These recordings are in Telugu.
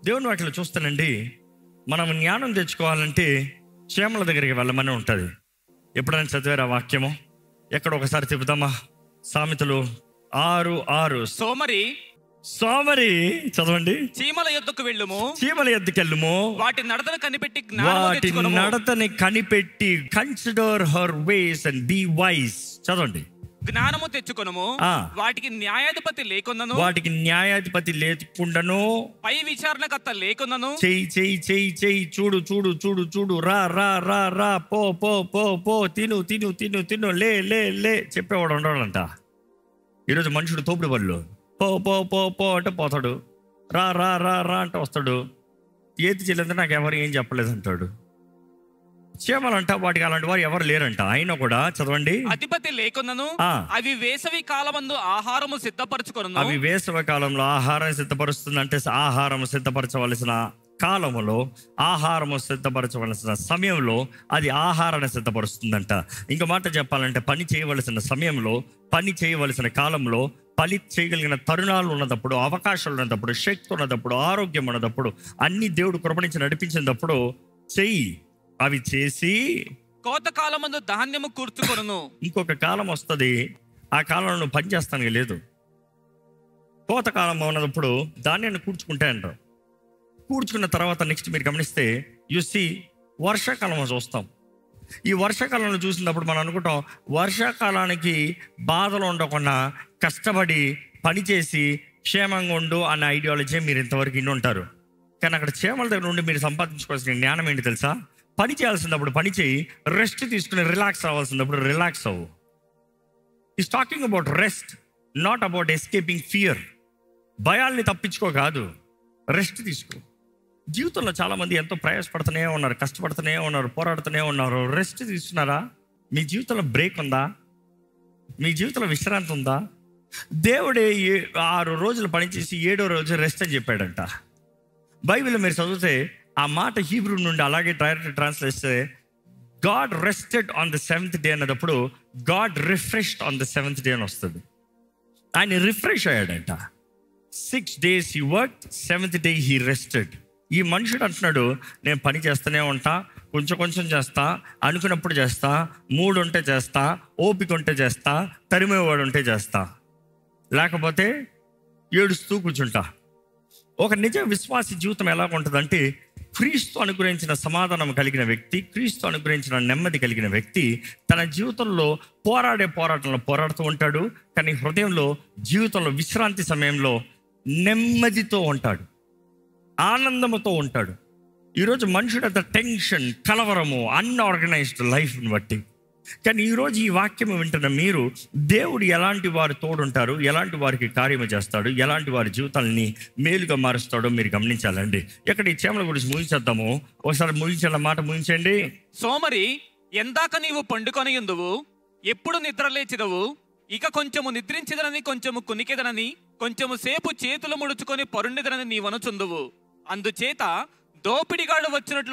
దేవుని వాటిలో చూస్తానండి, మనం జ్ఞానం తెచ్చుకోవాలంటే క్షేమల దగ్గరికి వెళ్ళమని ఉంటుంది. ఎప్పుడైనా చదివారు ఆ వాక్యము? ఎక్కడ ఒకసారి చెబుదామా? సామెతలు 6:6. సోమరి చదవండి. చీమల యొద్దకు వెళ్ళుము, చీమల యొద్దకు వెళ్ళుము, వాటి నడతను కనిపెట్టి వాటి నడతని కనిపెట్టి consider her ways and be wise. చదవండి. జ్ఞానము తెచ్చుకొనుము, వాటికి న్యాయాధిపతి లేకుండాను, వాటికి న్యాయాధిపతి లేకుండాను, పై విచారణకర్త లేకుండాను, చెయ్యి చూడు చూడు చూడు చూడు, రా రా రా రా, పో పో పో పో, తిను తిను తిను తిను, లే లే లే చెప్పేవాడు ఉండవాడంట. ఈరోజు మనుషుడు తోపుడు పళ్ళు. పో పో పో పో అంటే పోతాడు, రా రా రా రా అంటే వస్తాడు, ఏది చేయలేదంటే నాకు ఎవరు ఏం చెప్పలేదు అంటాడు. చీమలంట వాటికి అలాంటి వారు ఎవరు లేరంట. అయినా కూడా చదవండి, అధిపతి లేకున్నను అవి వేసవి కాలమందు ఆహారము సిద్ధపరచుకొనును. అవి వేసవి కాలంలో ఆహారం సిద్ధపరుస్తుంది. అంటే ఆహారం సిద్ధపరచవలసిన కాలములో, ఆహారము సిద్ధపరచవలసిన సమయంలో అది ఆహారాన్ని సిద్ధపరుస్తుందంట. ఇంకో మాట చెప్పాలంటే పని చేయవలసిన సమయంలో, పని చేయవలసిన కాలంలో, పని చేయగలిగిన తరుణాలు ఉన్నప్పుడు, అవకాశాలు ఉన్నప్పుడు, శక్తి ఉన్నప్పుడు, ఆరోగ్యం ఉన్నప్పుడు, అన్ని దేవుడు కృపణించి నడిపించినప్పుడు చెయ్యి. అవి చేసి కోత కాలమందు ధాన్యము కూర్చుకొనును. ఇంకొక కాలం వస్తుంది, ఆ కాలంలో నువ్వు పని చేస్తానికి లేదు. కోత కాలం ఉన్నప్పుడు ధాన్యాన్ని కూర్చుకుంటే అంటారు. కూర్చుకున్న తర్వాత నెక్స్ట్ మీరు గమనిస్తే వర్షాకాలం చూస్తాం. ఈ వర్షాకాలంలో చూసినప్పుడు మనం అనుకుంటాం వర్షాకాలానికి బాధలు ఉండకుండా కష్టపడి పనిచేసి క్షేమంగా ఉండు అన్న ఐడియాలజీ మీరు ఇంతవరకు ఇన్ని ఉంటారు. కానీ అక్కడ క్షేమాల దగ్గర నుండి మీరు సంపాదించుకోవాల్సిన జ్ఞానం ఏంటి తెలుసా? పని చేయాల్సినప్పుడు పని చేయి, రెస్ట్ తీసుకుని రిలాక్స్ అవ్వాల్సినప్పుడు రిలాక్స్ అవ్వు. Is talking about rest, not about escaping fear. భయాల్ని తప్పించుకో కాదు, రెస్ట్ తీసుకో. జీవితంలో చాలామంది ఎంతో ప్రయాసపడుతూనే ఉన్నారు, కష్టపడుతూనే ఉన్నారు, పోరాడుతూనే ఉన్నారు. రెస్ట్ తీసుకున్నారా? మీ జీవితంలో బ్రేక్ ఉందా? మీ జీవితంలో విశ్రాంతి ఉందా? దేవుడే 6 రోజులు పనిచేసి 7వ రోజు రెస్ట్ అని చెప్పాడంట. బైబిల్లో మీరు చదివితే ఆ మాట హీబ్రూ నుండి అలాగే డైరెక్ట్ ట్రాన్స్లేట్ చేస్తే God rested on the 7th day అన్నప్పుడు God refreshed on the 7th day అని వస్తుంది. ఆయన రిఫ్రెష్ అయ్యాడంట. 6 days he worked, 7th day he rested. ఈ మనుషుడు అంటున్నాడు, నేను పని చేస్తూనే ఉంటా, కొంచెం కొంచెం చేస్తా, అనుకున్నప్పుడు చేస్తా, మూడు ఉంటే చేస్తా, ఓపిక ఉంటే చేస్తా, తరిమేవాడు ఉంటే చేస్తా, లేకపోతే ఏడుస్తూ కూర్చుంటా. ఒక నిజ విశ్వాసి జీవితం ఎలా ఉంటుందంటే, క్రీస్తు అనుగ్రహించిన సమాధానం కలిగిన వ్యక్తి, క్రీస్తు అనుగ్రహించిన నెమ్మది కలిగిన వ్యక్తి తన జీవితంలో పోరాటంలో పోరాడుతూ ఉంటాడు. కానీ హృదయంలో జీవితంలో విశ్రాంతి సమయంలో నెమ్మదితో ఉంటాడు, ఆనందముతో ఉంటాడు. ఈరోజు మనుషుడు అంత టెన్షన్, కలవరము, అన్ఆర్గనైజ్డ్ లైఫ్ని బట్టి. కానీ ఈరోజు ఈ వాక్యం వింటున్న మీరు, దేవుడు ఎలాంటి వారు తోడుంటారు, ఎలాంటి వారికి కార్యము చేస్తాడు, ఎలాంటి వారి జీవితాలని మేలుగా మారుస్తాడో మీరు గమనించాలండి. ఇక్కడ ఈ చీమల గురించి ముగించేద్దాము. ఒకసారి ముగించిన మాట ముగించండి. సోమరి, ఎందాక నీవు పండుకొని ఉందువు, ఎప్పుడు నిద్ర లేచిదవు? ఇక కొంచెము నిద్రించదనని, కొంచెము కునికెదనని, కొంచెము సేపు చేతులు ముడుచుకొని పరుండిదనని నీవనుచుందువు. అందుచేత దోపిడిగాడు వచ్చినట్టు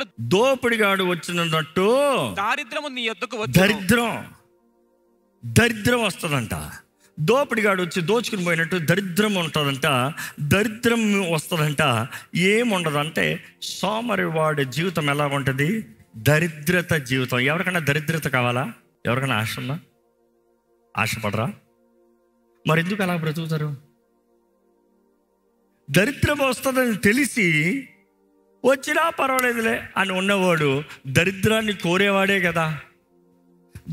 దారిద్రము నీ యొద్దకు వచ్చును. దరిద్రం వస్తుందంట. దోపిడిగాడు వచ్చి దోచుకుని పోయినట్టు దరిద్రం ఉంటుందంట. దరిద్రం వస్తుందంట. ఏముండదంటే సోమరి వాడి జీవితం ఎలా ఉంటుంది? దరిద్రత జీవితం. ఎవరికైనా దరిద్రత కావాలా? ఎవరికైనా ఆశ ఉందా? ఆశపడరా? మరి ఎందుకు అలా బ్రతుకుతారు? దరిద్రం వస్తుందని తెలిసి వచ్చినా పర్వాలేదులే అని ఉన్నవాడు దరిద్రాన్ని కోరేవాడే కదా.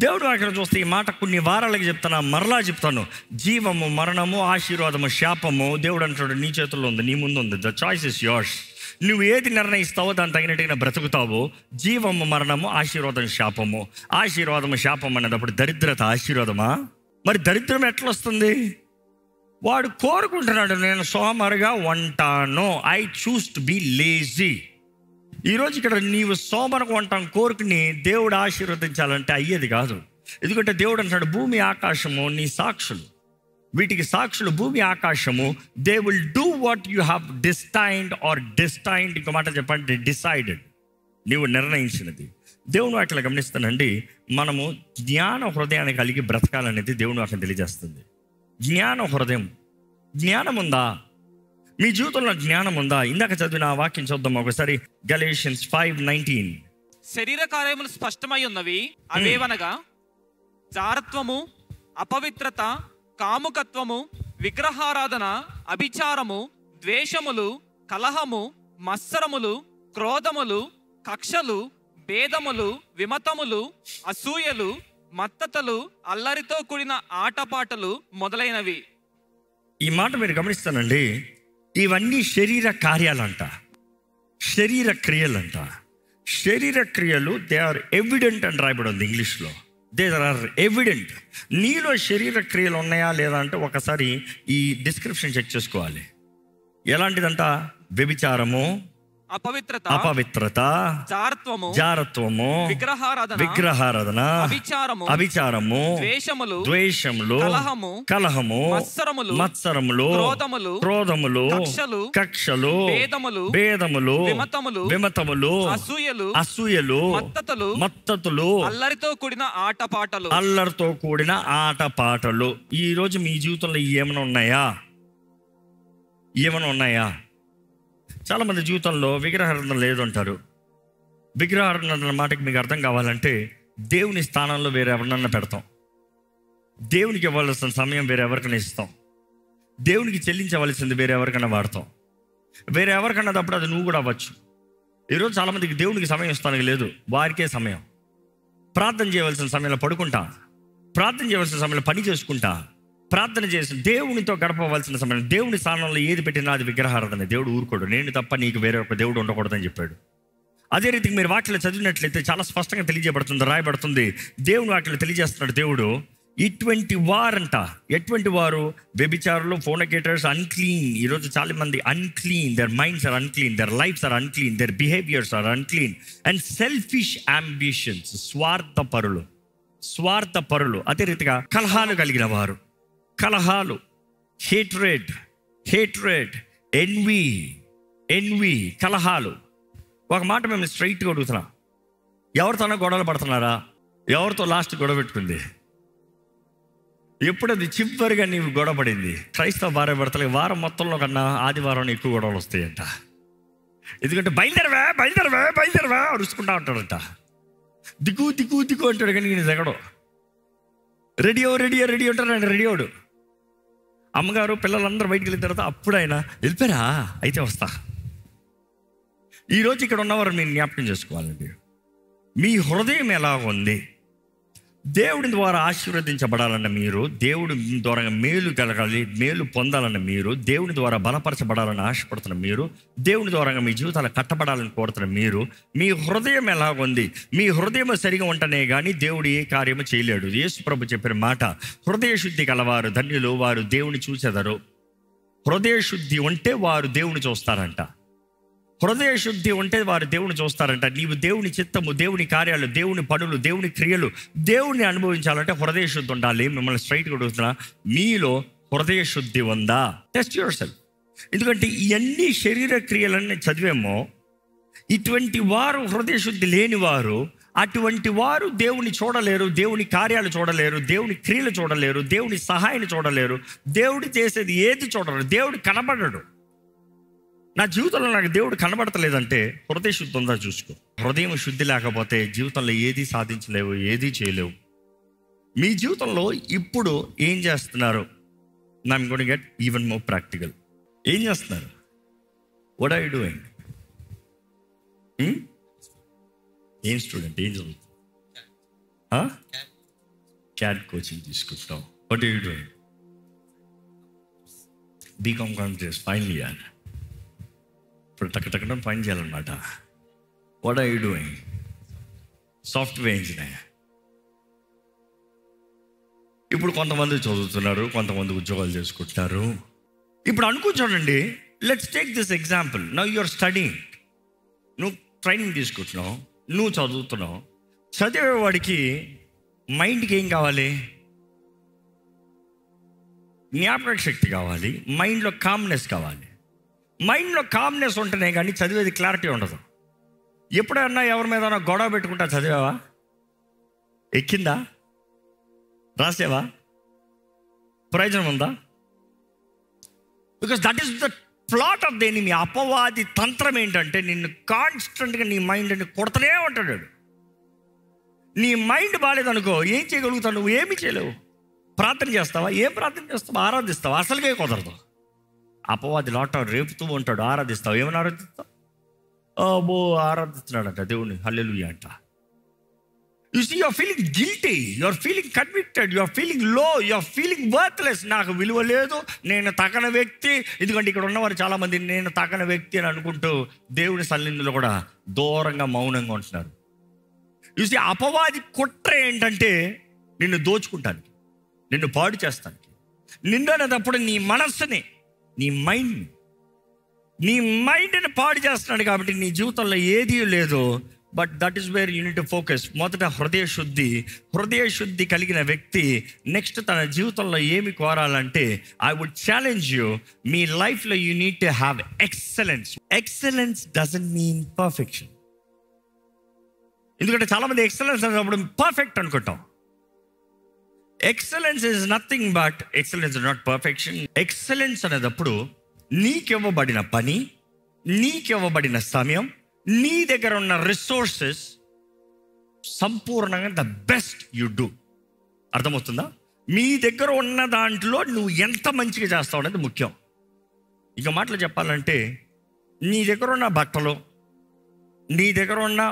దేవుడు అక్కడ చూస్తే ఈ మాట కొన్ని వారాలకి చెప్తాను, మరలా చెప్తాను. జీవము, మరణము, ఆశీర్వాదము, శాపము దేవుడు అంటాడు నీ చేతుల్లో ఉంది, నీ ముందు ఉంది. The choice is yours. నువ్వు ఏది నిర్ణయిస్తావో దాన్ని తగినట్టుగా బ్రతుకుతావు. జీవము, మరణము, ఆశీర్వాదం, శాపము. ఆశీర్వాదము, శాపం అనేటప్పుడు దరిద్రత ఆశీర్వాదమా? మరి దరిద్రం ఎట్లా వస్తుంది? వాడు కోరుకుంటున్నాడు, నేను సోమరిగా ఉంటాను, I choose to be lazy. ఈరోజు ఇక్కడ నీవు సోమరకు ఉంటాం కోరుకుని దేవుడు ఆశీర్వదించాలంటే అయ్యేది కాదు. ఎందుకంటే దేవుడు అంటాడు, భూమి ఆకాశము నీ సాక్షులు, వీటికి సాక్షులు భూమి ఆకాశము. They will do what you have destined. ఇంకో మాట చెప్పండి, డిసైడెడ్. నీవు నిర్ణయించినది. దేవుని వాటిలో గమనిస్తానండి, మనము జ్ఞాన హృదయాన్ని కలిగి బ్రతకాలనేది దేవుని వాటిని తెలియజేస్తుంది. జ్ఞాన హృదయం, జ్ఞానం ఉందా? మీ జీవితంలో జ్ఞానం ఉందా? ఇందాక చదివిన ఆ వాక్యం చూద్దాం ఒకసారి. గలేషియన్స్ 5:19. శరీర కార్యములు స్పష్టమై ఉన్నవి, అవేవనగా జారత్వము, అపవిత్రత, కాముకత్వము, విగ్రహారాధన, అభిచారము, ద్వేషములు, కలహము, మత్సరములు, క్రోధములు, కక్షలు, భేదములు, విమతములు, అసూయలు, మత్తతలు, అల్లరితో కూడిన ఆటపాటలు మొదలైనవి. ఈ మాట మీరు గమనిస్తానండి. ఇవన్నీ శరీర కార్యాలంట, శరీర క్రియలంట. శరీర క్రియలు దే ఆర్ ఎవిడెంట్ అని రాయబడి ఉంది ఇంగ్లీష్లో. They are evident. నీలో శరీర క్రియలు ఉన్నాయా లేదా అంటే ఒకసారి ఈ డిస్క్రిప్షన్ చెక్ చేసుకోవాలి. ఎలాంటిదంట? వ్యభిచారము, అపవిత్రత, జారత్వము, విగ్రహారాధన, అభిచారము, ద్వేషములు, కలహము, మత్సరములు, క్రోధములు, కక్షలు, భేదములు, విమతములు, అసూయలు, మత్తతులు, అల్లరితో కూడిన ఆటపాటలు. ఈ రోజు మీ జీవితంలో ఏమైనా ఉన్నాయా? చాలామంది జీవితంలో విగ్రహారాధన లేదు అంటారు. విగ్రహారాధన మాటకి మీకు అర్థం కావాలంటే దేవుని స్థానంలో వేరే ఎవరినన్నా పెడతాం, దేవునికి ఇవ్వాల్సిన సమయం వేరే ఎవరికైనా ఇస్తాం, దేవునికి చెల్లించవలసింది వేరే ఎవరికైనా వాడతాం. వేరే ఎవరికన్నా తప్పుడు అది నువ్వు కూడా అవ్వచ్చు. ఈరోజు చాలామందికి దేవునికి సమయం ఇస్తానికి లేదు, వారికే సమయం. ప్రార్థన చేయవలసిన సమయంలో పడుకుంటా, ప్రార్థన చేయవలసిన సమయంలో పని చేసుకుంటా, ప్రార్థన చేసి దేవునితో గడపవలసిన సమయం దేవుని స్థానంలో ఏది పెట్టినా అది విగ్రహారాధన. దేవుడు ఊరుకోడు. నేను తప్ప నీకు వేరే ఒక దేవుడు ఉండకూడదని చెప్పాడు. అదే రీతికి మీరు వాక్యలో చదివినట్లయితే చాలా స్పష్టంగా తెలియజేయబడుతుంది, రాయబడుతుంది. దేవుని వాక్యలో తెలియజేస్తున్నాడు దేవుడు. ఇటువంటి వారంట, ఎటువంటి వారు? వ్యభిచారులు, ఫోర్నికేటర్స్, అన్క్లీన్. ఈరోజు చాలా మంది unclean. Their minds are unclean, their lives are unclean, their behaviours are unclean. And selfish ambitions, స్వార్థపరులు. అదే రీతిగా కలహాలు కలిగిన వారు, కలహాలు, హేట్రెడ్, ఎన్వి, కలహాలు. ఒక మాట మేము స్ట్రైట్గా అడుగుతున్నా, ఎవరితోనో గొడవలు పడుతున్నారా? ఎవరితో లాస్ట్ గొడవ పెట్టుకుంది? ఎప్పుడది చివరిగా నీవు గొడవ పడింది? క్రైస్తవ భార్య భర్తలకి వారం మొత్తంలో కన్నా ఆదివారం ఎక్కువ గొడవలు వస్తాయంట. ఎందుకంటే బయలుదేరవా అరుచుకుంటా ఉంటాడంట. దిగు అంటాడు, కానీ నేను జగడు. రెడీ అంటారు. ఆయన రెడీ అవడు. అమ్మగారు పిల్లలందరూ బయటికి వెళ్ళిన తర్వాత అప్పుడు ఆయన వెళ్ళిపోయారా, అయితే వస్తా. ఈరోజు ఇక్కడ ఉన్నవారు మీరు జ్ఞాపకం చేసుకోవాలండి. మీ హృదయం ఎలా ఉంది? దేవుడి ద్వారా ఆశీర్వదించబడాలన్న మీరు, దేవుడి ద్వారా మేలు కలగాలి, మేలు పొందాలన్న మీరు, దేవుని ద్వారా బలపరచబడాలని ఆశపడుతున్న మీరు, దేవుని ద్వారా మీ జీవితాలు కట్టబడాలని కోరుతున్న మీరు, మీ హృదయం ఎలా ఉంది? మీ హృదయం సరిగా ఉంటేనే కానీ దేవుడు ఏ కార్యము చేయలేడు. యేసు ప్రభు చెప్పిన మాట, హృదయ శుద్ధి కలవారు ధన్యులు, వారు దేవుని చూచెదరు. హృదయ శుద్ధి ఉంటే వారు దేవుని చూస్తారంట. హృదయ శుద్ధి ఉంటే వారు దేవుని చూస్తారంట. నీవు దేవుని చిత్తము, దేవుని కార్యాలు, దేవుని పనులు, దేవుని క్రియలు, దేవుని అనుభవించాలంటే హృదయ శుద్ధి ఉండాలి. మిమ్మల్ని స్ట్రైట్గా అడుగుతున్నా, మీలో హృదయ శుద్ధి ఉందా? Test your self. ఎందుకంటే ఇవన్నీ శరీర క్రియలన్నీ చదివేమో, ఇటువంటి వారు హృదయ శుద్ధి లేని వారు, అటువంటి వారు దేవుని చూడలేరు, దేవుని కార్యాలు చూడలేరు, దేవుని క్రియలు చూడలేరు, దేవుని సహాయాన్ని చూడలేరు, దేవుడు చేసేది ఏది చూడలేరు, దేవుడు కనబడడు. నా జీవితంలో నాకు దేవుడు కనబడతలేదంటే హృదయ శుద్ధి ఉందా చూసుకో. హృదయం శుద్ధి లేకపోతే జీవితంలో ఏది సాధించలేవు, ఏది చేయలేవు. మీ జీవితంలో ఇప్పుడు ఏం చేస్తున్నారు? I'm going to get even more practical. ఏం చేస్తున్నారు? What are you doing? ఏం స్టూడెంట్, ఏం చదువుతావు? క్యాట్ కోచింగ్ తీసుకుంటావు. What are you doing? BCom కాంగ్రెస్ ఫైనల్ ఇయర్. ఇప్పుడు టక్కన పని చేయాలన్నమాట. What are you doing? Software engineer. ఇప్పుడు కొంతమంది చదువుతున్నారు, కొంతమంది ఉద్యోగాలు చేసుకుంటున్నారు. ఇప్పుడు అనుకుంటానండి, let's take this example. Now you are studying. నువ్వు ట్రైనింగ్ తీసుకుంటున్నావు, నువ్వు చదువుతున్నావు. చదివేవాడికి మైండ్కి ఏం కావాలి? జ్ఞాపక శక్తి కావాలి, మైండ్లో కామ్నెస్ కావాలి. మైండ్లో కామ్నెస్ ఉంటేనే కానీ చదివేది క్లారిటీ ఉండదు. ఎప్పుడన్నా ఎవరి మీద గొడవ పెట్టుకుంటా చదివావా? ఎక్కిందా? రాసేవా? ప్రయోజనం ఉందా? Because that is the plot of the enemy, అపవాది తంత్రం ఏంటంటే నిన్ను కాన్స్టెంట్గా నీ మైండ్ని కొడతనే ఉంటాడు. నీ మైండ్ బాగాలేదనుకో ఏం చేయగలుగుతావు? నువ్వు ఏమి చేయలేవు. ప్రార్థన చేస్తావా? ఏం ప్రార్థన చేస్తావా? ఆరాధిస్తావా? అసలుకే కుదరదు. అపవాది లాట రేపుతూ ఉంటాడు. ఆరాధిస్తావు. ఏమని ఆరాధిస్తావు? ఓ ఆరాధిస్తున్నాడంట దేవుడిని, హల్లెలూయా అంట. You see, you are feeling guilty, you are feeling convicted, you are feeling low, you are feeling worthless. నాకు విలువ లేదు, నేను తగని వ్యక్తి. ఎందుకంటే ఇక్కడ ఉన్నవారు చాలామంది నేను తగని వ్యక్తి అని అనుకుంటూ దేవుని సన్నిధిలో కూడా దూరంగా మౌనంగా ఉంటున్నారు. యు సీ, అపవాది కుట్ర ఏంటంటే నిన్ను దోచుకుంటానికి, నిన్ను పాడు చేస్తానికి. నిన్ను అనేటప్పుడు నీ మనస్సుని, నీ మైండ్ని పాడు చేస్తున్నాడు. కాబట్టి నీ జీవితంలో ఏదీ లేదు. But that is where you need to focus. మొదట హృదయ శుద్ధి కలిగిన వ్యక్తి నెక్స్ట్ తన జీవితంలో ఏమి కోరాలంటే, ఐ వుడ్ ఛాలెంజ్ యూ, మీ లైఫ్లో you need to have excellence. Excellence doesn't mean perfection. ఎందుకంటే చాలామంది ఎక్సలెన్స్ అనేటప్పుడు పర్ఫెక్ట్ అనుకుంటాం. Excellence is nothing but excellence is not perfection. Excellence అనేటప్పుడు నీకివ్వబడిన పని, నీకివ్వబడిన సమయం, నీ దగ్గర ఉన్న రిసోర్సెస్ సంపూర్ణంగా ద బెస్ట్ యు డూ. అర్థమవుతుందా? మీ దగ్గర ఉన్న దాంట్లో నువ్వు ఎంత మంచిగా చేస్తావు అనేది ముఖ్యం. ఇక మాటలు చెప్పాలంటే, నీ దగ్గర ఉన్న బట్టలు, నీ దగ్గర ఉన్న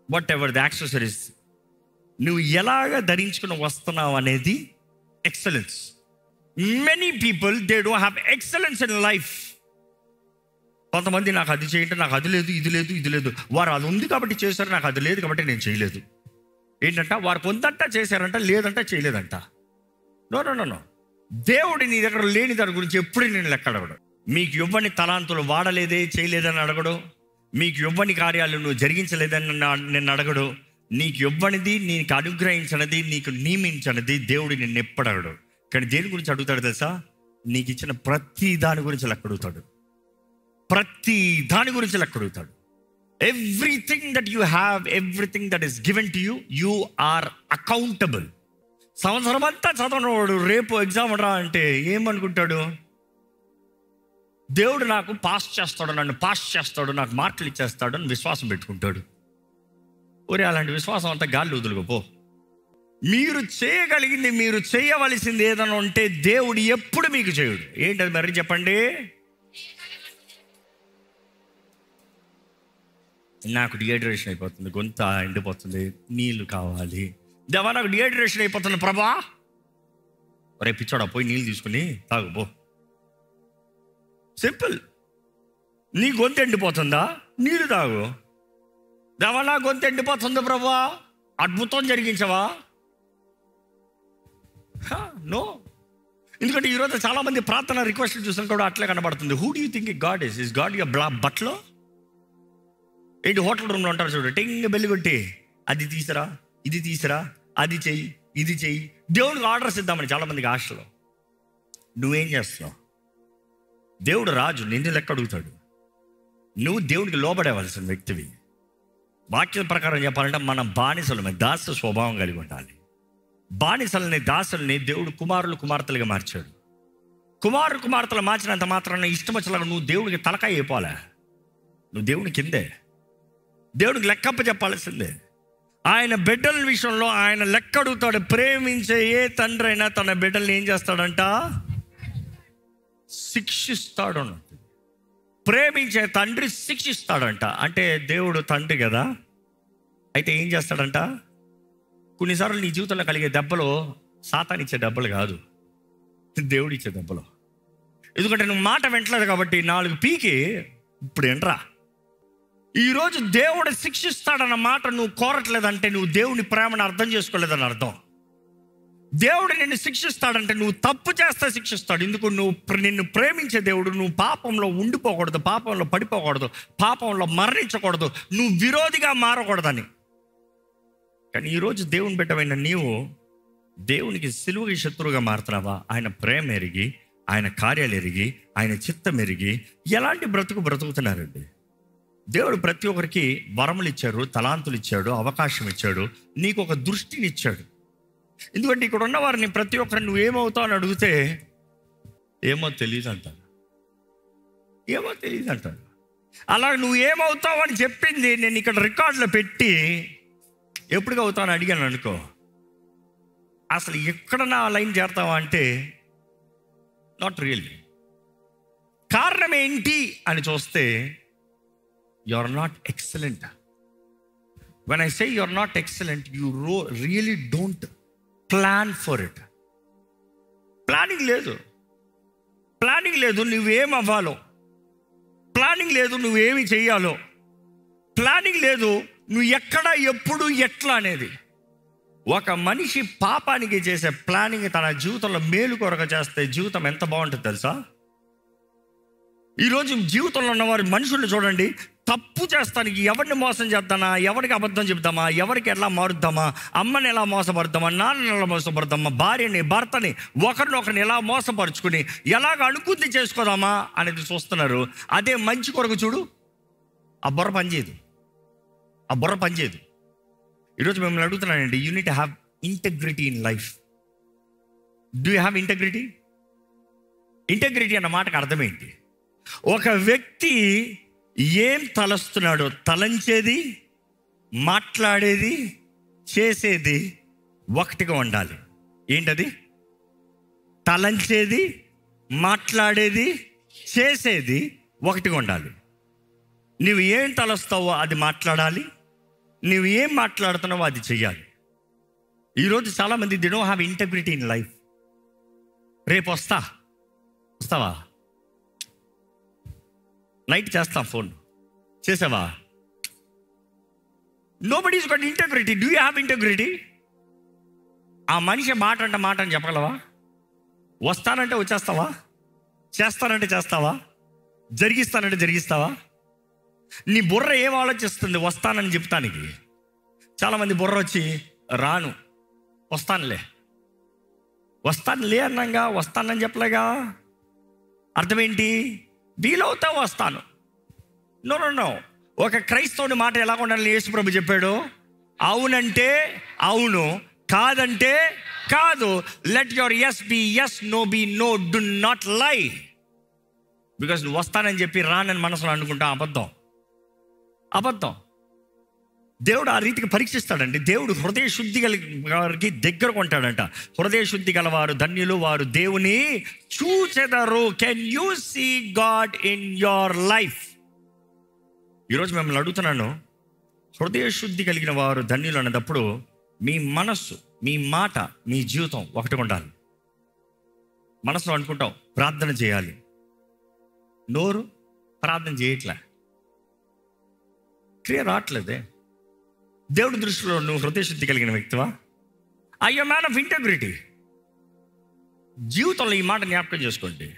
వాట్ ఎవర్ ది యాక్సెసరీస్, నువ్వు ఎలాగ ధరించుకుని వస్తున్నావు అనేది excellence. Many people they don't have excellence in life. కొంతమంది నాకు అది చేయంటే నాకు అది లేదు, ఇది లేదు. వారు అది ఉంది కాబట్టి చేశారు, నాకు అది లేదు కాబట్టి నేను చేయలేదు. ఏంటంట, వారు కొంతంట చేశారంట, లేదంట చేయలేదంట. నో. దేవుడు నీ దగ్గర లేని దాని గురించి ఎప్పుడు నేను లెక్క అడగడు. మీకు ఇవ్వని తలాంతులు వాడలేదే, చేయలేదని అడగడు. మీకు ఇవ్వని కార్యాలు నువ్వు జరిగించలేదని నేను అడగడు. నీకు ఇవ్వనిది, నీకు అనుగ్రహించినది, నీకు నియమించినది దేవుడు నిన్ను ఎప్పుడు అడగడు. కానీ దేని గురించి అడుగుతాడు తెలుసా? నీకు ఇచ్చిన ప్రతి దాని గురించి లెక్క అడుగుతాడు. ప్రతి దాని గురించి లెక్క అడుగుతాడు. Everything that you have, everything that is given to you, you are accountable. సంవత్సరం అంతా చదవనవాడు రేపు ఎగ్జామ్ రా అంటే ఏమనుకుంటాడు? దేవుడు నాకు పాస్ చేస్తాడు, నన్ను పాస్ చేస్తాడు, నాకు మార్కులు ఇచ్చేస్తాడు అని విశ్వాసం పెట్టుకుంటాడు. ఒరే, అలాంటి విశ్వాసం అంతా గాలి వదులుకోపో. మీరు చేయగలిగింది, మీరు చేయవలసింది ఏదైనా ఉంటే దేవుడు ఎప్పుడు మీకు చేయడు. ఏంటది మరి చెప్పండి? నాకు డిహైడ్రేషన్ అయిపోతుంది, గొంత ఎండిపోతుంది, నీళ్ళు కావాలి. దేవా, నాకు డిహైడ్రేషన్ అయిపోతుంది ప్రభా. ఒరే పిచ్చోడా, పోయి నీళ్ళు తీసుకుని తాగుపో. సింపుల్. నీ గొంతు ఎండిపోతుందా? నీళ్ళు తాగు. దేవా, నా గొంతు ఎండిపోతుంది ప్రభా, అద్భుతం జరిగించవా? నో. ఎందుకంటే ఈరోజు చాలామంది ప్రార్థన రిక్వెస్ట్లు చూసిన కూడా అట్లే కనబడుతుంది. Who do you think God is God your బట్లో? ఏంటి హోటల్ రూమ్లో ఉంటారు చూడు, టింగ్ బెల్లి కొట్టి అది తీసిరా, ఇది తీసిరా, అది చెయ్యి, ఇది చెయ్యి. దేవుడికి ఆర్డర్స్ ఇద్దామని చాలామందికి ఆశలో. నువ్వేం చేస్తున్నావు? దేవుడు రాజు, నిన్ను లెక్క అడుగుతాడు. నువ్వు దేవుడికి లోబడేవలసిన వ్యక్తివి. వాక్యం ప్రకారం చెప్పాలంటే మనం బానిసలు, దాస స్వభావం కలిగి ఉండాలి. బానిసలని, దాసుల్ని దేవుడు కుమారులు కుమార్తెలుగా మార్చాడు. కుమార్తెలు మార్చినంత మాత్రాన ఇష్టం వచ్చేలాగా నువ్వు దేవుడికి తలకాయ అయిపోలే. నువ్వు దేవుని కిందే, దేవుడికి లెక్కప్ప చెప్పాల్సిందే. ఆయన బిడ్డల విషయంలో ఆయన లెక్క అడుగుతాడు. ప్రేమించే ఏ తండ్రి అయినా తన బిడ్డల్ని ఏం చేస్తాడంట? శిక్షిస్తాడు అన్నట్టు. ప్రేమించే తండ్రి శిక్షిస్తాడంట. అంటే దేవుడు తండ్రి కదా, అయితే ఏం చేస్తాడంట? కొన్నిసార్లు నీ జీవితంలో కలిగే దెబ్బలు సాతాను ఇచ్చే దెబ్బలు కాదు, దేవుడు ఇచ్చే దెబ్బలు. ఎందుకంటే నువ్వు మాట వింటలేదు కాబట్టి 4 పీకి ఇప్పుడు ఎంట్రా. ఈరోజు దేవుడు శిక్షిస్తాడన్న మాట నువ్వు కోరట్లేదంటే నువ్వు దేవుని ప్రేమను అర్థం చేసుకోలేదని అర్థం. దేవుడు నిన్ను శిక్షిస్తాడంటే నువ్వు తప్పు చేస్తే శిక్షిస్తాడు. ఎందుకు? నిన్ను ప్రేమించే దేవుడు. నువ్వు పాపంలో ఉండిపోకూడదు, పాపంలో పడిపోకూడదు, పాపంలో మరణించకూడదు, నువ్వు విరోధిగా మారకూడదని. కానీ ఈరోజు దేవుని బిడ్డమైన నీవు దేవునికి సిలువకి శత్రువుగా మారుతున్నావా? ఆయన ప్రేమ ఎరిగి, ఆయన కార్యాలు ఎరిగి, ఆయన చిత్తం ఎరిగి ఎలాంటి బ్రతుకుతున్నారండి? దేవుడు ప్రతి ఒక్కరికి వరములు ఇచ్చాడు, తలాంతులు ఇచ్చాడు, అవకాశం ఇచ్చాడు, నీకు ఒక దృష్టిని ఇచ్చాడు. ఎందుకంటే ఇక్కడ ఉన్న వారిని ప్రతి ఒక్కరిని నువ్వేమవుతావు అని అడిగితే ఏమో తెలియదు అంటారు. ఏమో తెలియదు అంటాడు. అలా నువ్వు ఏమవుతావు అని చెప్పింది నేను ఇక్కడ రికార్డులో పెట్టి ఎప్పుడుగా అవుతావు అడిగాను అనుకో, అసలు ఎక్కడ నా లైన్ చేరతావా అంటే నాట్ రియల్లీ. కారణం ఏంటి అని చూస్తే you are not excellent. When I say you are not excellent, you really don't plan for it. Planning లేదు నువ్వేం అవ్వాలో, ప్లానింగ్ లేదు నువ్వేమి చెయ్యాలో, ప్లానింగ్ లేదు నువ్వు ఎక్కడ ఎప్పుడు ఎట్లా అనేది. ఒక మనిషి పాపానికి చేసే ప్లానింగ్ తన జీవితంలో మేలు కొరకు చేస్తే జీవితం ఎంత బాగుంటుంది తెలుసా? ఈరోజు జీవితంలో ఉన్నవారు మనుషుల్ని చూడండి, తప్పు చేస్తానికి ఎవరిని మోసం చేద్దామా, ఎవరికి అబద్ధం చెప్దామా, ఎవరికి ఎలా మారుద్దామా, అమ్మని ఎలా మోసపడదామా, నాన్నని ఎలా మోసపడదామా, భార్యని భర్తని ఒకరినొకరిని ఎలా మోసపరుచుకుని ఎలాగ అనుకుంది చేసుకోదామా అనేది చూస్తున్నారు. అదే మంచి కొరకు చూడు, ఆ బుర్ర పనిచేయదు. ఈరోజు మిమ్మల్ని అడుగుతున్నానండి, you need to have integrity in life. Do you have integrity? Integrity అన్న మాటకు అర్థం ఏంటి? ఒక వ్యక్తి ఏం తలస్తున్నాడో, తలంచేది, మాట్లాడేది, చేసేది ఒకటిగా ఉండాలి. ఏంటది? తలంచేది, మాట్లాడేది, చేసేది ఒకటిగా ఉండాలి. నువ్వు ఏం తలస్తావో అది మాట్లాడాలి, నువ్వు ఏం మాట్లాడుతున్నావో అది చెయ్యాలి. ఈరోజు చాలామంది they don't have integrity in life. రేపు వస్తావా? నైట్ చేస్తాం, ఫోన్ చేసావా? Nobody is got integrity. Do you have integrity? ఆ మనిషి మాట అని చెప్పగలవా? వస్తానంటే వచ్చేస్తావా? చేస్తానంటే చేస్తావా? జరిగిస్తానంటే జరిగిస్తావా? నీ బుర్ర ఏం ఆలోచిస్తుంది వస్తానని చెప్తానికి? చాలామంది బుర్ర వచ్చి రాను, వస్తానులే అన్నాగా, వస్తానని చెప్పలేగా. అర్థమేంటి? వీలవుతా వస్తాను. నో. ఒక క్రైస్తవుని మాట ఎలా ఉండాలని యేసుప్రభు చెప్పాడు. అవునంటే అవును, కాదంటే కాదు. Let your yes be yes, no be no. Do not lie. Because నువ్వు వస్తానని చెప్పి రానని మనసులో అనుకుంటా అబద్ధం. దేవుడు ఆ రీతికి పరీక్షిస్తాడండి. దేవుడు హృదయ శుద్ధి వారికి దగ్గర కొంటాడంట. హృదయ శుద్ధి గలవారు ధన్యులు, వారు దేవుని చూచెదరు. Can you see God in your life? ఈరోజు మిమ్మల్ని అడుగుతున్నాను, హృదయ శుద్ధి కలిగిన వారు ధన్యులు అన్నప్పుడు మీ మనస్సు, మీ మాట, మీ జీవితం ఒకటి ఉండాలి. మనసులో అనుకుంటాం ప్రార్థన చేయాలి, నోరు ప్రార్థన చేయట్లే, క్రియ రావట్లేదే. దేవుడి దృష్టిలో నువ్వు హృదయ శుద్ధి కలిగిన వ్యక్తివా? అయ్యో మ్యాన్ ఆఫ్ ఇంటెగ్రిటీ. జీవితంలో ఈ మాట జ్ఞాపకం చేసుకోండి.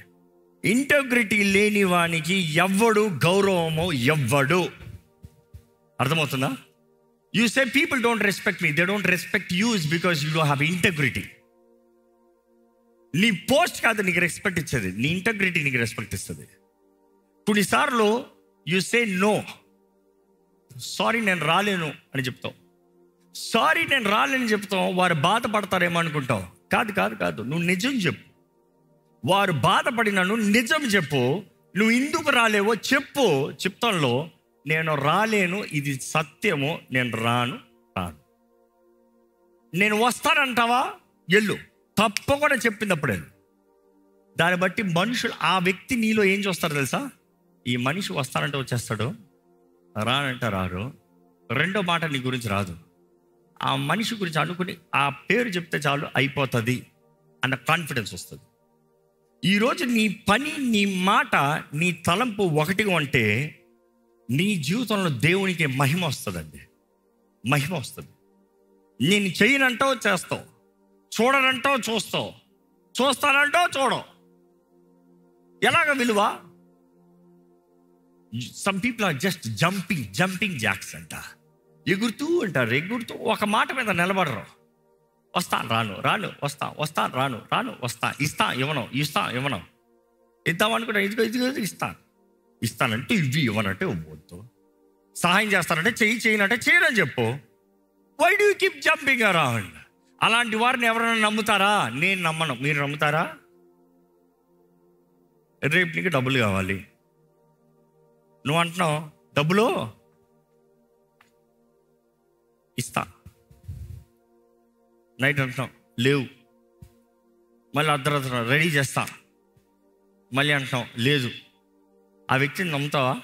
ఇంటెగ్రిటీ లేని వానికి ఎవ్వడు గౌరవమో ఎవ్వడు. అర్థమవుతుందా? You say people don't respect me, they don't respect you because you don't have integrity. నీ పోస్ట్ కాదు నీకు రెస్పెక్ట్ ఇచ్చేది, నీ ఇంటెగ్రిటీ నీకు రెస్పెక్ట్ ఇస్తుంది. కొన్నిసార్లు యూ సే నో, సారీ నేను రాలేను అని చెప్తావు. సారీ నేను రాలేని చెప్తావు, వారు బాధపడతారేమో అనుకుంటావు. కాదు, నువ్వు నిజం చెప్పు. వారు బాధపడినను నిజం చెప్పు. నువ్వు ఎందుకు రాలేవో చెప్పు. చెప్తానులో నేను రాలేను, ఇది సత్యము, నేను రాను. నేను వస్తానంటావా? ఎల్లు, తప్పకుండా చెప్పినప్పుడే. దాన్ని బట్టి మనుషులు, ఆ వ్యక్తి నీలో ఏం చూస్తారు తెలుసా? ఈ మనిషి వస్తానంటే వచ్చేస్తాడు, రానంటే రారు. రెండో మాట నీ గురించి రాదు. ఆ మనిషి గురించి అనుకుని ఆ పేరు చెప్తే చాలు అయిపోతుంది అన్న కాన్ఫిడెన్స్ వస్తుంది. ఈరోజు నీ పని, నీ మాట, నీ తలంపు ఒకటిగా ఉంటే నీ జీవితంలో దేవునికి మహిమ వస్తుందండి. మహిమ వస్తుంది. నేను చేయనంటావు చేస్తావు, చూడనంటావు చూస్తావు, చూస్తానంటావు చూడవు. ఎలాగ విలువ? Some people are just jumping jacks అంట. ఎగురుతూ ఒక మాట మీద నిలబడరు. వస్తాను రాను వస్తాను రాను వస్తా, ఇవ్వను ఇద్దామనుకుంటా, ఇదిగో ఇస్తానంటే ఇవి, ఇవ్వనంటే ఇవ్వద్దు. సహాయం చేస్తానంటే చేయనంటే చేయనని చెప్పు. Why do you keep jumping around? అలాంటి వారిని ఎవరైనా నమ్ముతారా? నేను నమ్మను. మీరు నమ్ముతారా? రేపు నీకు డబ్బులు కావాలి, నువ్వు అంటున్నావు డబ్బులు ఇస్తా, నైట్ అంటున్నావు లేవు, మళ్ళీ అర్ధరాత్రి రెడీ చేస్తా, మళ్ళీ అంటున్నావు లేదు. ఆ వ్యక్తిని నమ్ముతావా?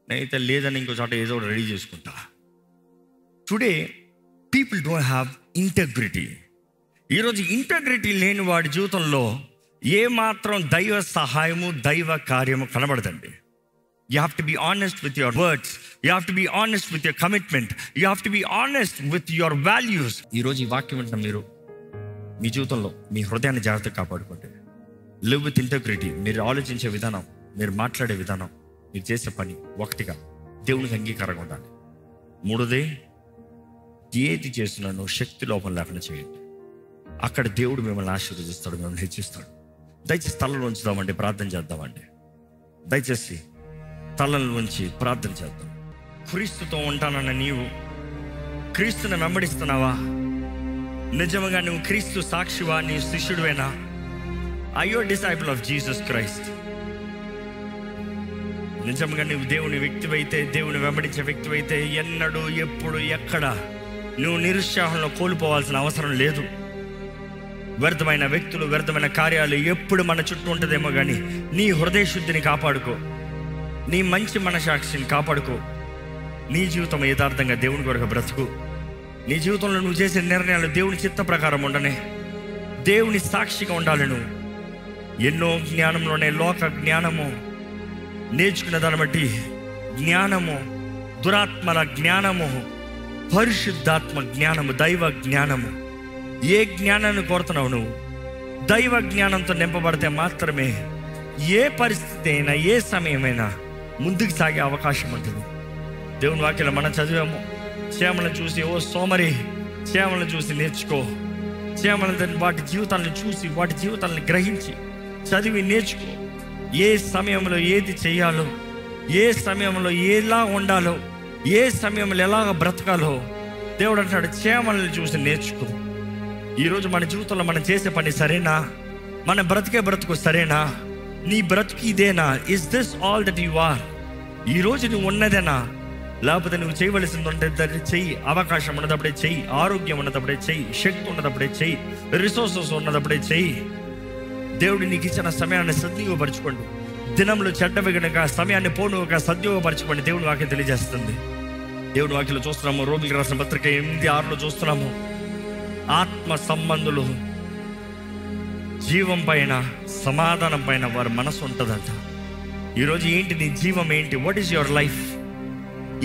నేనైతే లేదని ఇంకో చోట ఏదో ఒకటి రెడీ చేసుకుంటా. Today people don't have integrity. ఈరోజు ఇంటెగ్రిటీ లేని వాడి జీవితంలో ఏమాత్రం దైవ సహాయము దైవ కార్యము కనబడదండి. You have to be honest with your words. You have to be honest with your commitment. You have to be honest with your values. ఈరోజు ఈ వాక్యం వింటున్న మీరు మీ జీవితంలో మీ హృదయాన్ని జాగ్రత్తగా కాపాడుకోండి. Live with integrity. మీరు ఆలోచించే విధానం, మీరు మాట్లాడే విధానం, మీరు చేసే పని ఒకటిగా దేవునికి అంగీకారంగా ఉండాలి. మూడోది, ఏది చేస్తున్నానో శక్తి లోపం లేకుండా చేయండి. అక్కడ దేవుడు మిమ్మల్ని ఆశీర్వదిస్తాడు, మిమ్మల్ని హెచ్చిస్తాడు. దయచేసి తలలో ఉంచుదామండి, ప్రార్థన చేద్దామండి. దయచేసి తలల నుంచి ప్రార్థన చేద్దాం. క్రీస్తుతో ఉంటానన్న నీవు క్రీస్తుని వెంబడిస్తున్నావా? నిజంగా నువ్వు క్రీస్తు సాక్షివా? నీ శిష్యుడివేనా? I your disciple of Jesus Christ. నిజంగా నువ్వు దేవుని వ్యక్తివైతే, దేవుని వెంబడించే వ్యక్తివైతే ఎన్నడూ ఎప్పుడు ఎక్కడ నువ్వు నిరుత్సాహంలో కోల్పోవాల్సిన అవసరం లేదు. వ్యర్థమైన వ్యక్తులు, వ్యర్థమైన కార్యాలు ఎప్పుడు మన చుట్టూ ఉంటుందేమో కానీ నీ హృదయ శుద్ధిని కాపాడుకో, నీ మంచి మనసాక్షిని కాపాడుకో. నీ జీవితం యథార్థంగా దేవుని కొరకు బ్రతుకు. నీ జీవితంలో నువ్వు చేసే నిర్ణయాలు దేవుని చిత్త ప్రకారం ఉండనే, దేవుని సాక్షిగా ఉండాలి. నువ్వు ఎన్నో జ్ఞానంలోనే లోక జ్ఞానము నేర్చుకున్న దాన్ని బట్టి జ్ఞానము, దురాత్మల జ్ఞానము, పరిశుద్ధాత్మ జ్ఞానము, దైవ జ్ఞానము. ఏ జ్ఞానాన్ని కోరుతున్నావు నువ్వు? దైవ జ్ఞానంతో నింపబడితే మాత్రమే ఏ పరిస్థితి అయినా, ఏ సమయమైనా ముందుకు సాగే అవకాశం ఉంటుంది. దేవుని వాక్యాలు మనం చదివాము. చేమలను చూసి ఓ సోమరి, చేమలను చూసి నేర్చుకో. చేమలను వాటి జీవితాలను చూసి, వాటి జీవితాలను గ్రహించి చదివి నేర్చుకో. ఏ సమయంలో ఏది చేయాలో, ఏ సమయంలో ఎలా ఉండాలో, ఏ సమయంలో ఎలాగ బ్రతకాలో దేవుడు అంటాడు, చేమలను చూసి నేర్చుకో. ఈరోజు మన జీవితంలో మనం చేసే పని సరేనా? మన బ్రతికే బ్రతుకు సరేనా? నీ బ్రతుకు ఇదేనా? Is this all that you are? ఈరోజు నువ్వు ఉన్నదేనా? లేకపోతే నువ్వు చేయవలసింది ఉంటే చెయ్యి. అవకాశం ఉన్నదప్పుడే చెయ్యి, ఆరోగ్యం ఉన్నదప్పుడే చెయ్యి, శక్తి ఉన్నదప్పుడే చెయ్యి, రిసోర్సెస్ ఉన్నదప్పుడే చెయ్యి. దేవుడు నీకు ఇచ్చిన సమయాన్ని సద్వినియోగపరచుకోండి. దినంలో చెడ్డవి గనుక సమయాన్ని పోనుగా సద్వినియోగపరచుకోండి. దేవుని వాక్యం తెలియజేస్తుంది. దేవుని వాక్యంలో చూస్తున్నాము, రోమిలికి రాసిన పత్రిక 8:6 చూస్తున్నాము, ఆత్మ సంబంధులు జీవం పైన, సమాధానం పైన వారి మనసు ఉంటుందంట. ఈరోజు ఏంటి నీ జీవం? ఏంటి? What is your life?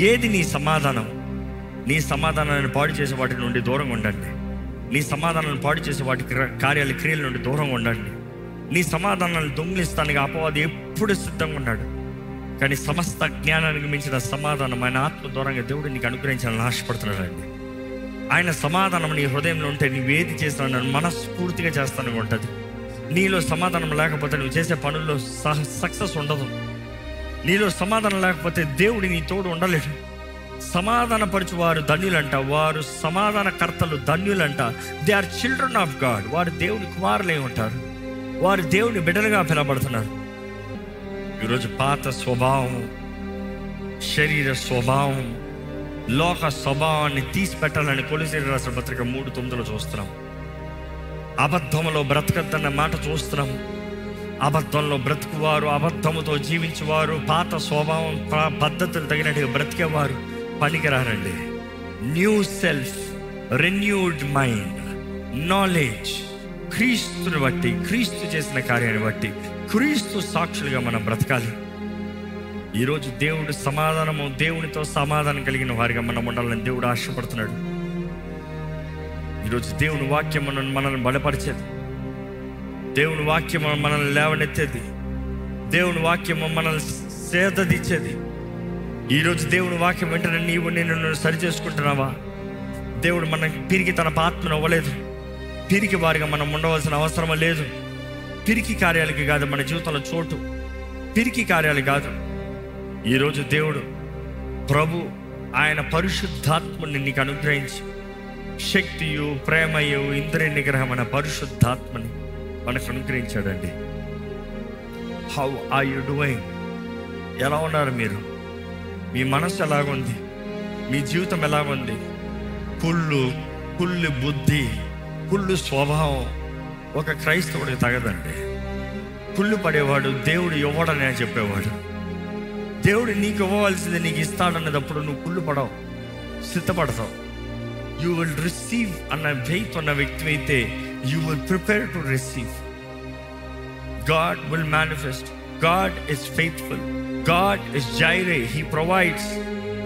ఏది నీ సమాధానం? నీ సమాధానాన్ని పాడు చేసే వాటి నుండి దూరంగా ఉండండి. నీ సమాధానాన్ని పాడు చేసే వాటి కార్యాల క్రియల నుండి దూరంగా ఉండండి. నీ సమాధానాన్ని దొంగిలిస్తానికి అపవాది ఎప్పుడు సిద్ధంగా ఉన్నాడు. కానీ సమస్త జ్ఞానానికి మించిన సమాధానం ఆయన ఆత్మ దూరంగా దేవుడు నీకు అనుగ్రహించాలని ఆశపడుతున్నాడండి. ఆయన సమాధానం నీ హృదయంలో ఉంటే నువ్వేది చేసినా నన్ను మనస్ఫూర్తిగా చేస్తానని ఉంటుంది. నీలో సమాధానం లేకపోతే నువ్వు చేసే పనుల్లో సక్సెస్ ఉండదు. నీలో సమాధానం లేకపోతే దేవుడి నీ తోడు ఉండలేడు. సమాధానపరచు వారు ధన్యులంట, వారు సమాధానకర్తలు ధన్యులంట. They are children of God. వారు దేవుని కుమారులే ఉంటారు, వారు దేవుని బిడ్డలుగా పిలబడుతున్నారు. ఈరోజు పాత స్వభావం, శరీర స్వభావం, లోక స్వభావాన్ని తీసి పెట్టాలని కొలొస్సీయులకు రాసిన పత్రిక 3:9 చూస్తున్నాం. అబద్ధంలో బ్రతకద్దన్న మాట చూస్తున్నాం. అబద్ధంలో బ్రతుకువారు, అబద్ధముతో జీవించేవారు, పాత స్వభావం పద్ధతులు తగినట్టుగా బ్రతికేవారు పనికిరారండి. New self, renewed mind, knowledge, క్రీస్తుని బట్టి, క్రీస్తు చేసిన కార్యాన్ని బట్టి క్రీస్తు సాక్షులుగా మనం బ్రతకాలి. ఈరోజు దేవుడు సమాధానము, దేవునితో సమాధానం కలిగిన వారిగా మనం ఉండాలని దేవుడు ఆశపడుతున్నాడు. ఈరోజు దేవుని వాక్యం మనల్ని బలపరిచేది, దేవుని వాక్యం మనల్ని లేవనెత్తేది, దేవుని వాక్యం మనల్ని సేదదిచ్చేది. ఈరోజు దేవుని వాక్యం వెంటనే నీవు నేను సరి చేసుకుంటున్నావా? దేవుడు మనకి పిరికి తన ఆత్మను అవ్వలేదు. పిరికి వారిగా మనం ఉండవలసిన అవసరం లేదు. పిరికి కార్యాలకి కాదు మన జీవితంలో చోటు, పిరికి కార్యాలు కాదు. ఈరోజు దేవుడు ప్రభు ఆయన పరిశుద్ధాత్మని నీకు అనుగ్రహించి, శక్తియు, ప్రేమయు, ఇంద్రియ నిగ్రహం అనే పరిశుద్ధాత్మని మనకు అనుగ్రహించాడండి. How are you doing? ఎలా ఉన్నారు మీరు? మీ మనసు ఎలాగుంది? మీ జీవితం ఎలాగుంది? కుళ్ళు బుద్ధి, కుళ్ళు స్వభావం ఒక క్రైస్తవుడికి తగదండి. కుళ్ళు పడేవాడు దేవుడు ఇవ్వడని అని చెప్పేవాడు. దేవుడు నీకు ఇవ్వవలసింది నీకు ఇస్తాడన్నప్పుడు నువ్వు కుళ్ళు పడవు, సిద్ధపడతావు. యూ విల్ రిసీవ్ అన్న ఫెయిత్ ఉన్న వ్యక్తి అయితే you will prepare to receive. God will manifest. God is faithful. God is Jireh. He provides.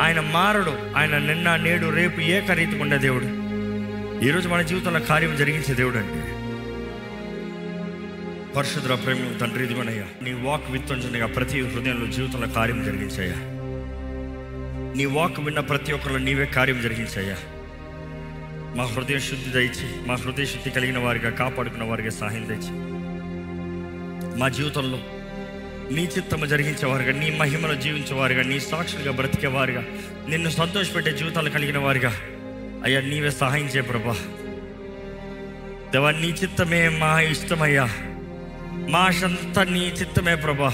ఆయన మారడు. ఆయన నిన్న నేడు రేపు ఏకరీతిగా ఉండే దేవుడు. ఈరోజు మన జీవితంలో కార్యం జరిగించే దేవుడు అండి. పరిశుద్ధ ప్రేమ తండ్రి, ఇదిగోనయ్యా నీ వాక్ విత్తుండగా ప్రతి హృదయంలో జీవితంలో కార్యం జరిగించాయా. నీ వాక్ విన్న ప్రతి ఒక్కరిలో నీవే కార్యం జరిగించాయా. మా హృదయ శుద్ధి దయచి, మా హృదయ శుద్ధి కలిగిన వారిగా, కాపాడుకున్న వారిగా సహాయం తెచ్చి, మా జీవితంలో నీ చిత్తము జరిగించేవారుగా, నీ మహిమను జీవించేవారుగా, నీ సాక్షులుగా బ్రతికేవారుగా, నిన్ను సంతోషపెట్టే జీవితాలు కలిగిన వారుగా అయ్యా నీవే సహాయం చేయ ప్రభా. దేవా, నీ చిత్తమే మా ఇష్టమయ్యా. మా ఆశంతా నీ చిత్తమే ప్రభా.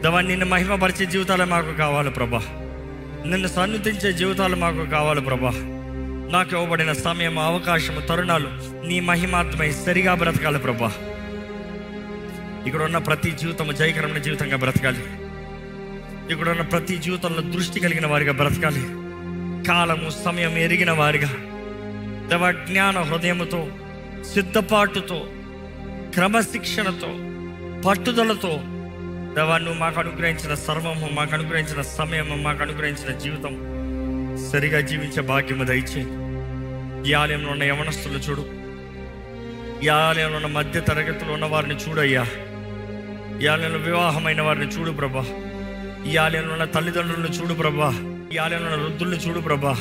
దేవా, నిన్ను మహిమపరిచే జీవితాలు మాకు కావాలి ప్రభా. నిన్ను సన్నుతించే జీవితాలు మాకు కావాలి ప్రభా. నాకు ఇవ్వబడిన సమయం, అవకాశము, తరుణాలు నీ మహిమాత్మై సరిగా బ్రతకాలి ప్రభా. ఇక్కడ ఉన్న ప్రతి జీవితము జయకరమైన జీవితంగా బ్రతకాలి. ఇక్కడ ఉన్న ప్రతి జీవితంలో దృష్టి కలిగిన వారిగా బ్రతకాలి. కాలము సమయం ఎరిగిన వారిగా, దేవా జ్ఞాన హృదయముతో, సిద్ధపాటుతో, క్రమశిక్షణతో, పట్టుదలతో దేవా నువ్వు మాకు అనుగ్రహించిన సర్వము, మాకు అనుగ్రహించిన సమయము, మాకు అనుగ్రహించిన జీవితం సరిగా జీవించే భాగ్యము దయచే. ఈ ఆలయంలో ఉన్న యవనస్తులు చూడు. ఈ ఆలయంలో ఉన్న మధ్య తరగతిలో ఉన్న వారిని చూడయ్యా. ఈ ఆలయంలో వివాహమైన వారిని చూడు ప్రభా. ఈ ఆలయంలో ఉన్న తల్లిదండ్రులను చూడు ప్రభా. ఈ ఆలయంలో ఉన్న వృద్ధులను చూడు ప్రభా.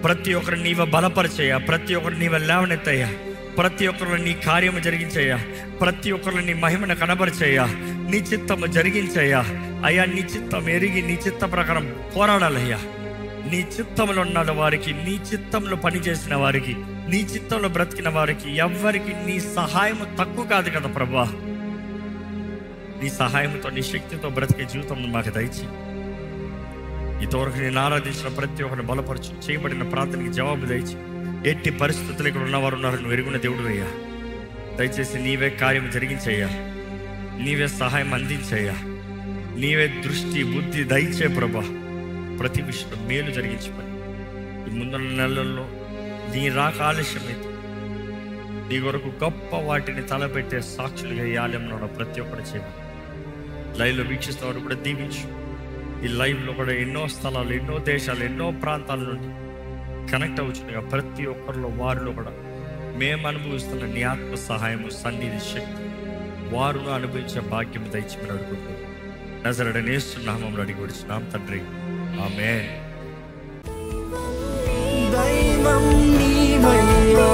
ప్రతి ఒక్కరిని నీవ బలపరిచేయ, ప్రతి ఒక్కరిని నీవ లేవనెత్తయ్యా, ప్రతి ఒక్కరిని నీ కార్యము జరిగించయ్యా, ప్రతి ఒక్కరిని నీ మహిమను కనబరిచేయ్యా, నీ చిత్తము జరిగించయ్యా. అయ్యా నీ చిత్తం ఎరిగి నీ చిత్త ప్రకారం పోరాడాలయ్యా. నీ చిత్తంలో ఉన్న వారికి, నీ చిత్తంలో పనిచేసిన వారికి, నీ చిత్తంలో బ్రతికిన వారికి ఎవ్వరికి నీ సహాయము తక్కువ కాదు కదా ప్రభా. నీ సహాయంతో, నీ శక్తితో బ్రతికే జీవితం మాకు దయచి. ఇంతవరకు నేను ఆరాధించిన ప్రతి ఒక్కరిని బలపరచు. చేయబడిన ప్రార్థనకి జవాబు దయచి. ఎట్టి పరిస్థితులు ఇక్కడ ఉన్నవారు ఉన్నారు, నువ్వు ఎరుగున దేవుడు అయ్యా. దయచేసి నీవే కార్యం జరిగించయ్యా. నీవే సహాయం అందించయ్యా. నీవే దృష్టి బుద్ధి దయచే ప్రభా. ప్రతి విషయంలో మేలు జరిగించమని ఈ ముందున్న నెలల్లో నీ రాక ఆలస్యమైతే నీ కొరకు గొప్ప వాటిని తలపెట్టే సాక్షులుగా ఈ ఆలయంలో ఉన్న ప్రతి ఒక్కరు చేయమని. లైవ్లో వీక్షిస్తున్న వారు కూడా దీవించు. ఈ లైవ్లో కూడా ఎన్నో స్థలాలు, ఎన్నో దేశాలు, ఎన్నో ప్రాంతాల నుండి కనెక్ట్ అవుతుండగా ప్రతి ఒక్కరిలో వారిలో కూడా మేము అనుభవిస్తున్న నీ ఆత్మ సహాయము, సన్నిధి, శక్తి వారును అనుభవించే భాగ్యం దయచేమని అడుగుతున్నాం. నజరేయుడైన యేసు నామములో అడిగి వచ్చున్నాం తండ్రి, ఆమేన్. దైవం నీవయ్యా.